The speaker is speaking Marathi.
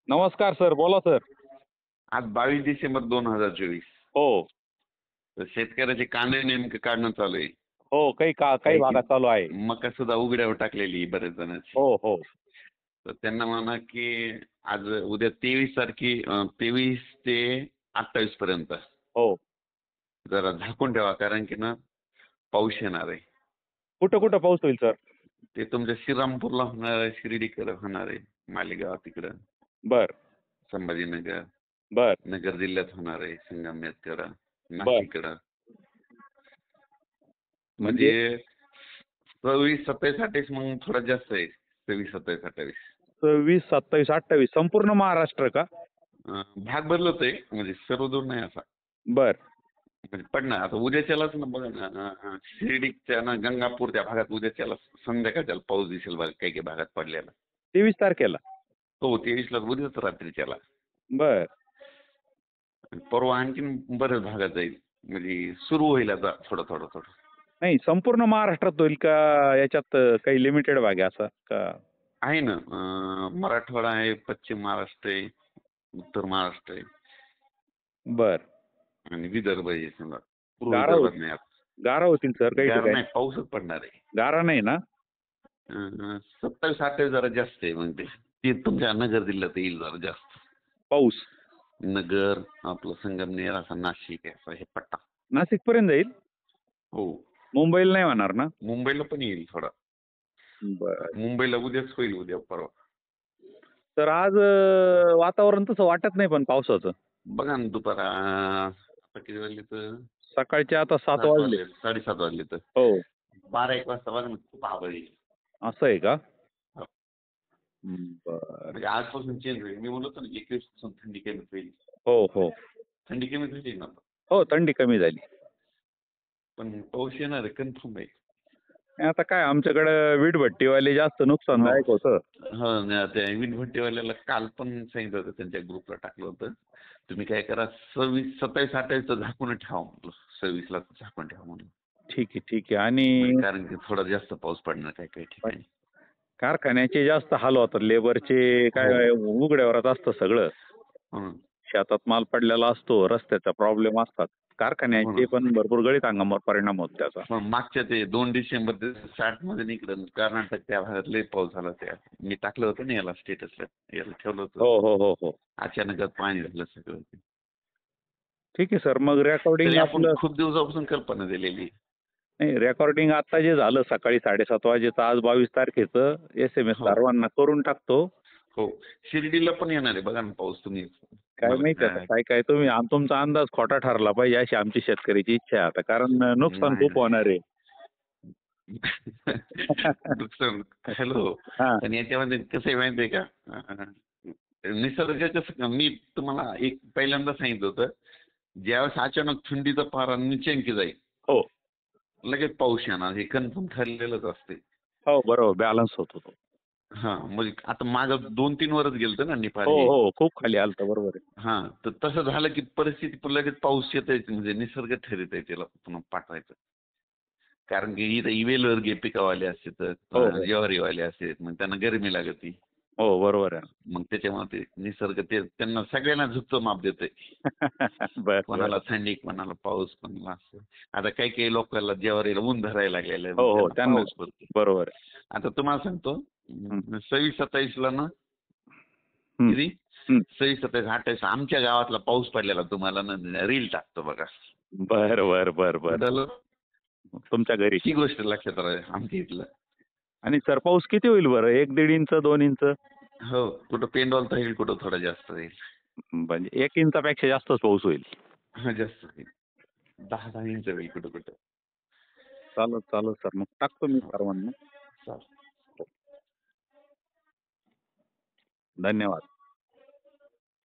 नमस्कार सर, बोला सर. आज 22 डिसेंबर 2024. हो, तर शेतकऱ्याचे कांदे नेमके काढणं चालू आहे. हो. काही काही की भागात चालू आहे. मका सुद्धा उघड्यावर टाकलेली आहे बऱ्याच जणांची. हो, हो. तर त्यांना म्हणा की आज उद्या 23 ते 28 पर्यंत हो. जरा झाकून ठेवा, कारण की ना पाऊस येणार आहे. कुठं कुठं पाऊस होईल सर? ते तुमच्या श्रीरामपूरला होणार आहे, शिर्डीकडे होणार आहे, मालेगाव तिकडं, बर, संभाजीनगर, बर, नगर जिल्ह्यात होणार आहे, संगमनेरकडं, बर. नाशिककडं. म्हणजे म्हणजे 26, 27, 28 मग थोडा जास्त आहे. 26, 27, 28 26, 27, 28 संपूर्ण महाराष्ट्र का? भाग बदलतोय, म्हणजे सर्व दूर नाही असा. बर. म्हणजे पडणार आता उद्याच्यालाच ना बघा ना, शिर्डीच्या ना गंगापूर त्या भागात उद्याच्याला संध्याकाळच्या पाऊस दिसेल बघा, काही काही भागात पडलेला. 23 तारखेला. हो, 23ला उद्याच रात्रीच्याला. बर. आणि परवा आणखीन बऱ्याच भागात जाईल, म्हणजे सुरू होईल आता थोडं थोडं थोडं. नाही, संपूर्ण महाराष्ट्रात होईल का? याच्यात काही लिमिटेड भाग आहे असा का? आहे ना, मराठवाडा आहे, पश्चिम महाराष्ट्र आहे, उत्तर महाराष्ट्र आहे बर. आणि विदर्भ आहे समजा. पूर्व गारा विदर्भात होतील. नाही आता. गारा होतील सर काही गार ठिकाणी. नाही, पाऊसच पडणार आहे. गारा नाही ना? 27, 28 जरा जास्त आहे, मग ते तुमच्या नगर जिल्ह्यात येईल जरा जास्त. पाऊस नगर, आपलं संगमनेर, असा नाशिक आहे, असा हे पट्टा. नाशिक पर्यंत जाईल. हो, मुंबईला नाही होणार ना? मुंबईला पण येईल थोडा. बर. मुंबईला उद्याच होईल, उद्या परवा. तर आज वातावरण तसं वाटत नाही पण पावसाचं. बघा ना दुपार आता किती वाजले तर सकाळचे आता 7 7 वाजले. वाजले, 7:30 वाजले तर हो. 12-1 वाजता बघा ना, खूप आभाळ येईल. असं आहे का? हो. बरं. म्हणजे आजपासून चेंज होईल. मी म्हणतो ना 21 पासून थंडी कमी होईल. हो, हो. थंडी कमी होईल ना आता. हो, थंडी कमी झाली. पण पाऊस येणार आहे, कन्फर्म आहे. आता काय आमच्याकडे वीटभट्टीवाले जास्त नुकसानदायक होतं. हो ना, त्या वीटभट्टीवाल्याला काल पण सांगितलं होतं, त्यांच्या ग्रुपला टाकलं होतं. तुम्ही काय करा, 26, 27, 28 झाकून ठेवा म्हटलं. 26ला झाकून ठेवा म्हणलं. ठीक आहे, ठीक आहे. आणि कारण की थोडा जास्त पाऊस पडणार काही काही ठिकाणी. कारखान्याचे जास्त हाल होतात. लेबरचे काय उघड्यावरच असतं सगळं. हो. शेतात माल पडलेला असतो, रस्त्याचा प्रॉब्लेम असतात. हो ना. कारखान्याचे पण भरपूर गळीत अंगावर परिणाम होतो त्याचा. पण मागच्या ते 2 डिसेंबर 60 मध्ये इकडं कर्नाटक त्या भागात लय पाऊस झाला. त्या मी टाकलं होतं ना याला स्टेटसला, याला ठेवलं होतं. हो, हो, हो, हो. अचानकच पाणी झालं सगळं. ठीक आहे सर. मग रेकॉर्डिंग तरी आपण आपलं खूप दिवसापासून कल्पना दिलेली. नाही, रेकॉर्डिंग आता जे झालं सकाळी 7:30 वाजेचं आज 22 तारखेचं SMS हो, सर्वांना करून टाकतो. हो. शिर्डीला पण येणार आहे बघा ना पाऊस. तुम्ही काय मला माहिती आता काय काय तुम्ही तुमचा अंदाज खोटा ठरला पाहिजे अशी आमची शेतकऱ्याची इच्छा आहे आता. कारण नुकसान नाही खूप होणार आहे. नुकसान. हॅलो. हां. पण याच्यामध्ये कसं आहे माहिती आहे का, निसर्गाच्या मी तुम्हाला एक पहिल्यांदा सांगितलं होतं, ज्यावेळेस अचानक थंडीचा पारा नीचांकी जाईल, हो. लगेच पाऊस येणार, हे कन्फर्म ठरलेलंच असते. हो, बरोबर बॅलन्स होतो तो. हा, म्हणजे आता मागं 2-3 वरच गेलतं ना निपार हो, हे. हो. खूप खाली आलतं बरोबर आहे. हा, तर तसं झालं की परिस्थिती लगेच पाऊस येतंय, म्हणजे निसर्ग ठरत आहे त्याला पुन्हा पाठवायचं. कारण की इथं इवेलवर्गीय पिकावाले असते, हो, तर हो. ज्वारीवाले असते, मग त्यांना गरमी लागते. हो, बरोबर आहे. मग त्याच्यामुळे ते निसर्ग त्यांना सगळ्यांना झुकतं माप देतंय. बरं, कोणाला बरं. थंडी, कोणाला पाऊस, कोणाला असं. आता काही काही लोकांना ज्वारीला ऊन धरायला लागलेलं आहे, हो, मग हो. त्यांना त्यांना पाऊस पडतो. बरोबर आहे. आता तुम्हाला सांगतो, हं, 26-27ला ना, हं, किती हं. 26-27-28 आमच्या गावातला पाऊस पडलेला तुम्हाला ना रील टाकतो बघा. बरं, बरं, बरं, बरं. झालं. तुमच्या घरी. ही गोष्ट लक्षात राहील आमच्या इथलं. आणि सर पाऊस किती होईल बरं? 1-1.5 इंच, 2 इंच? हो, कुठं पेंडॉलता येईल, कुठं थोडा जास्त येईल. म्हणजे 1 इंचापेक्षा जास्तच पाऊस होईल. हा, जास्त होईल. 10-10 इंच होईल कुठं कुठं. चालेल, चालेल सर. मग टाकतो मी हो, सर्वांना. चालेल. धन्यवाद.